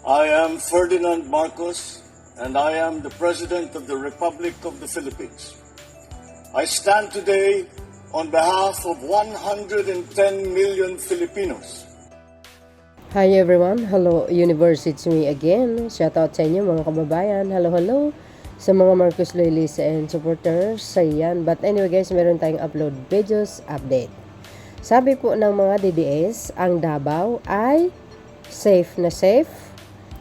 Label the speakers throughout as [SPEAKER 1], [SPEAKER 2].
[SPEAKER 1] I am Ferdinand Marcos, and I am the President of the Republic of the Philippines. I stand today on behalf of 110 million Filipinos.
[SPEAKER 2] Hi everyone, hello universe, it's me again. Shoutout sa inyo mga kababayan, hello sa mga Marcos loyalists and supporters. Ayan, but anyway guys, meron tayong upload videos update. Sabi po ng mga DDS, ang Davao ay safe na safe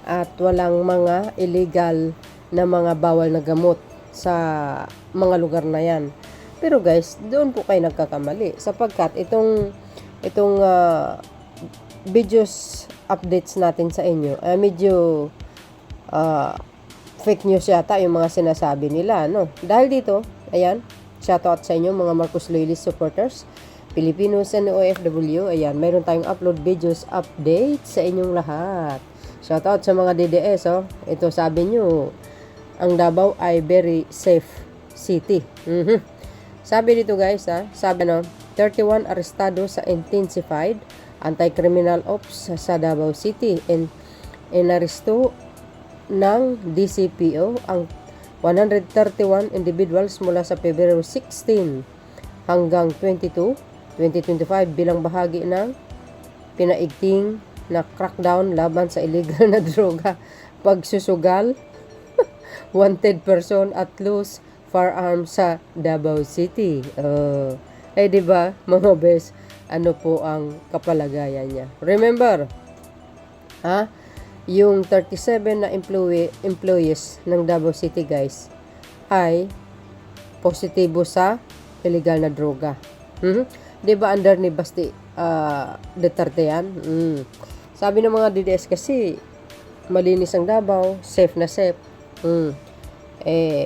[SPEAKER 2] at walang mga illegal na mga bawal na gamot sa mga lugar na yan. Pero guys, doon po kayo nagkakamali sapagkat itong videos updates natin sa inyo medyo fake news yata yung mga sinasabi nila, no? Dahil dito, ayan, shoutout sa inyo mga Marcos loyalist supporters, Filipinos and OFW. Ayan, mayroon tayong upload videos update sa inyong lahat. Shoutout sa mga DDS, oh. Ito sabi nyo, ang Davao ay very safe city. Sabi dito guys, sabi 31 arestado sa intensified anti-criminal ops sa Davao City and inaresto ng DCPO ang 131 individuals mula sa February 16 hanggang 22, 2025 bilang bahagi ng pinaigting na crackdown laban sa illegal na droga, pagsusugal, wanted person at loose firearms sa Davao City. Diba mga bes, ano po ang kapalagayan niya? Remember, yung 37 na employees ng Davao City guys ay positibo sa illegal na droga. Diba under ni Basti Duterte yan? Sabi ng mga DDS kasi malinis ang Davao, safe na safe.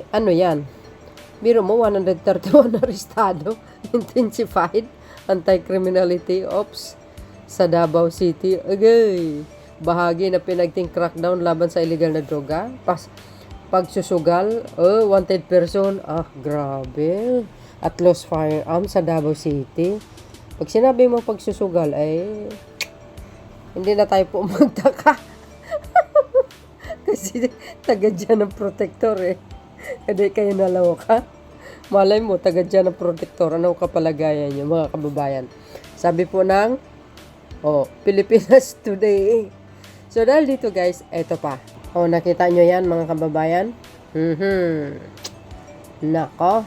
[SPEAKER 2] Ano yan? Biro mo, 131 arestado, intensified anti-criminality ops sa Davao City. Agay, bahagi na pinagting crackdown laban sa illegal na droga. Pagsusugal, wanted person, grabe. At lost firearms sa Davao City. Pag sinabi mo pagsusugal, hindi na tayo po magtaka. Kasi taga dyan ng protector Hindi kayo nalaw ka. Malay mo, taga dyan ng protector. Ano kapalagayan nyo, mga kababayan? Sabi po ng Pilipinas Today. So, dahil dito guys, eto pa. Nakita nyo yan, mga kababayan? Nako.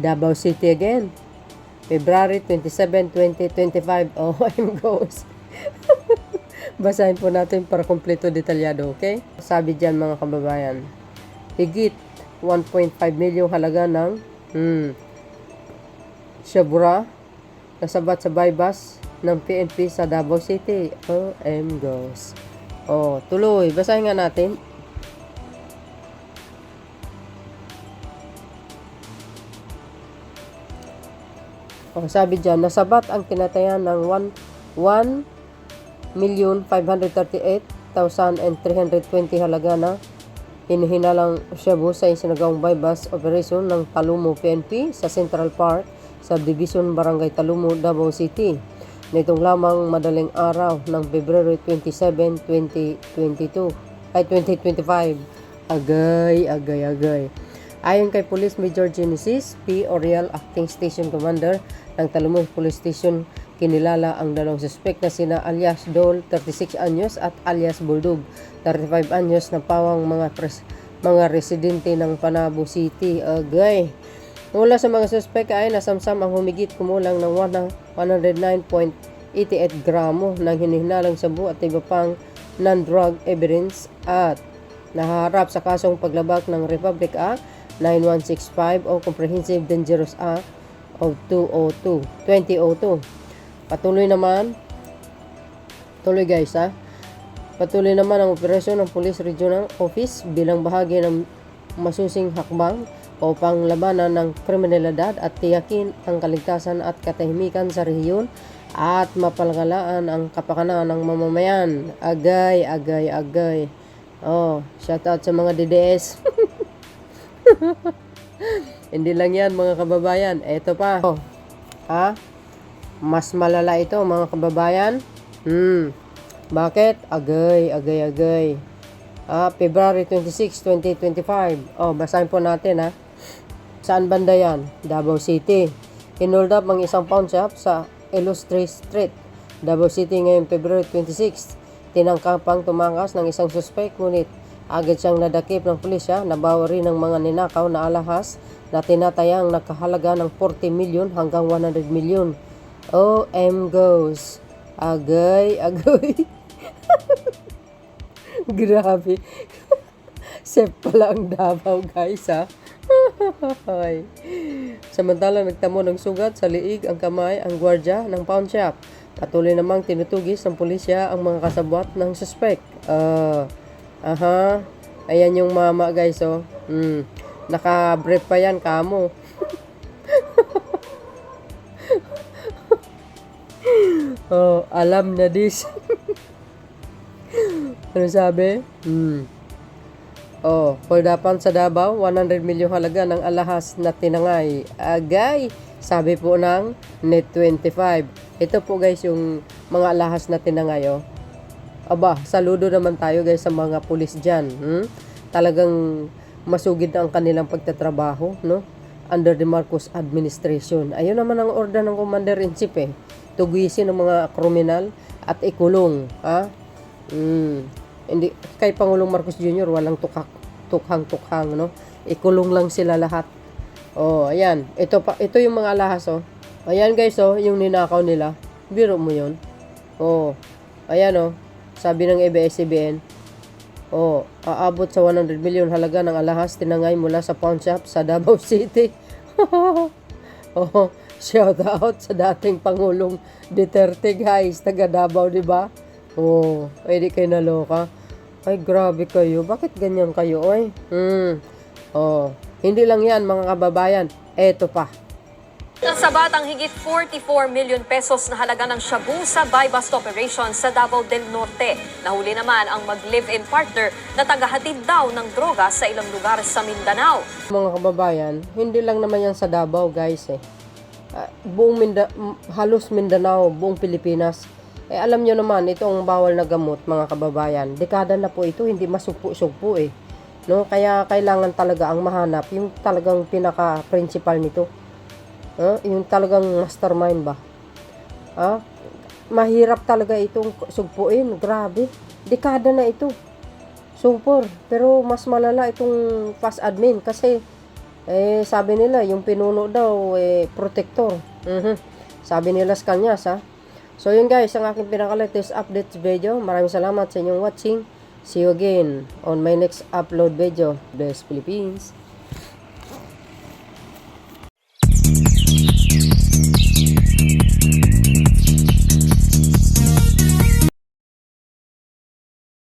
[SPEAKER 2] Davao City again. February 27, 2025. I'm goes. Basahin po natin para kompleto detalyado, okay? Sabi dyan mga kababayan, higit 1.5 milyong halaga ng Shabura nasabat sa bypass ng PNP sa Davao City. Goes. Tuloy. Basahin nga natin. Sabi dyan, nasabat ang kinatayan ng 1,538,320 halaga na hinihinalang shabu sa isinagawang bypass operation ng Talumo PNP sa Central Park, Subdivision Barangay Talumo, Davao City. Nitong lamang madaling araw ng February 27, 2025. Agay. Ayon kay Police Major Genesis P. Oriel, Acting Station Commander ng Talumo Police Station, kinilala ang dalawang suspect na sina alias Dol, 36 anyos at alias Bulldog, 35 anyos na pawang mga residente ng Panabo City. Agay. Mula sa mga suspect ay nasamsam ang humigit kumulang ng 109.88 gramo ng hinihinalang sabu at iba pang non-drug evidence at naharap sa kasong paglabag ng Republic Act 9165 o Comprehensive Dangerous Act of 2002. Patuloy naman ang operasyon ng Police Regional Office bilang bahagi ng masusing hakbang upang labanan ng kriminalidad at tiyakin ang kaligtasan at katahimikan sa rehiyon at mapalagalaan ang kapakanan ng mamamayan. Agay. Shoutout sa mga DDS. Hindi lang yan mga kababayan. Eto pa. Mas malala ito mga kababayan. Bakit? Agay. February 26, 2025. Basahin po natin ha. Saan banda yan? Davao City. Hinold up ang isang pawn shop sa Illustre Street, Davao City ngayong February 26. Tinangkapang tumakas ng isang suspect ngunit agad siyang nadakip ng pulisya. Nabawa rin ng mga ninakaw na alahas na tinatayang nakahalaga ng 40 million hanggang 100 million. OM goes. Agay. Grabe. Safe pala ang Davao, guys, ha? Samantala, nagtamo ng sugat sa liig ang kamay ang gwardya ng pawn shop. Patuloy namang tinutugis ng pulisya ang mga kasabwat ng suspect. Ayan yung mama, guys, oh. Naka-brief pa yan, kamo. Alam na this. Ano sabi? Holdapan sa Davao, 100 milyong halaga ng alahas na tinangay. Agay, sabi po ng Net25. Ito po, guys, yung mga alahas na tinangay, oh. Saludo naman tayo, guys, sa mga pulis dyan. Talagang masugid na ang kanilang pagtatrabaho, no? Under the Marcos administration. Ayun naman ang order ng Commander-in-Chief, eh. Tugisin ng mga kriminal at ikulong, Hindi, kay Pangulong Marcos Jr. walang tukhang, no? Ikulong lang sila lahat. Ayan. Ito yung mga alahas, oh. Ayan, guys, oh, yung ninakaw nila. Biro mo yun. Ayan, oh. Sabi ng ABS-CBN, aabot sa 100 million halaga ng alahas tinangay mula sa pawn shop sa Davao City. Shout out sa dating Pangulong Duterte, guys. Taga Davao, di ba? Pwede kayo naloka. Ay, grabe kayo. Bakit ganyan kayo, oy? Hindi lang yan, mga kababayan. Eto pa.
[SPEAKER 3] Nasabat ang higit 44 million pesos na halaga ng shabu sa buy-bust operation sa Davao del Norte. Nahuli naman ang mag-live-in partner na tagahatid daw ng droga sa ilang lugar sa Mindanao.
[SPEAKER 2] Mga kababayan, hindi lang naman yan sa Davao, guys, eh. Halos Mindanao, buong Pilipinas. Alam nyo naman, itong bawal na gamot, mga kababayan, dekada na po ito, hindi masugpo-sugpo, eh. No? Kaya kailangan talaga ang mahanap, yung talagang pinaka-principal nito. Yung talagang mastermind ba? Mahirap talaga itong sugpuin. Grabe. Dekada na ito. Super. Pero mas malala itong past admin kasi sabi nila yung pinuno daw protector. Sabi nila sa kanya, So yun, guys, ang aking pinaka-latest updates video. Maraming salamat sa inyong watching. See you again on my next upload video. Bless Philippines.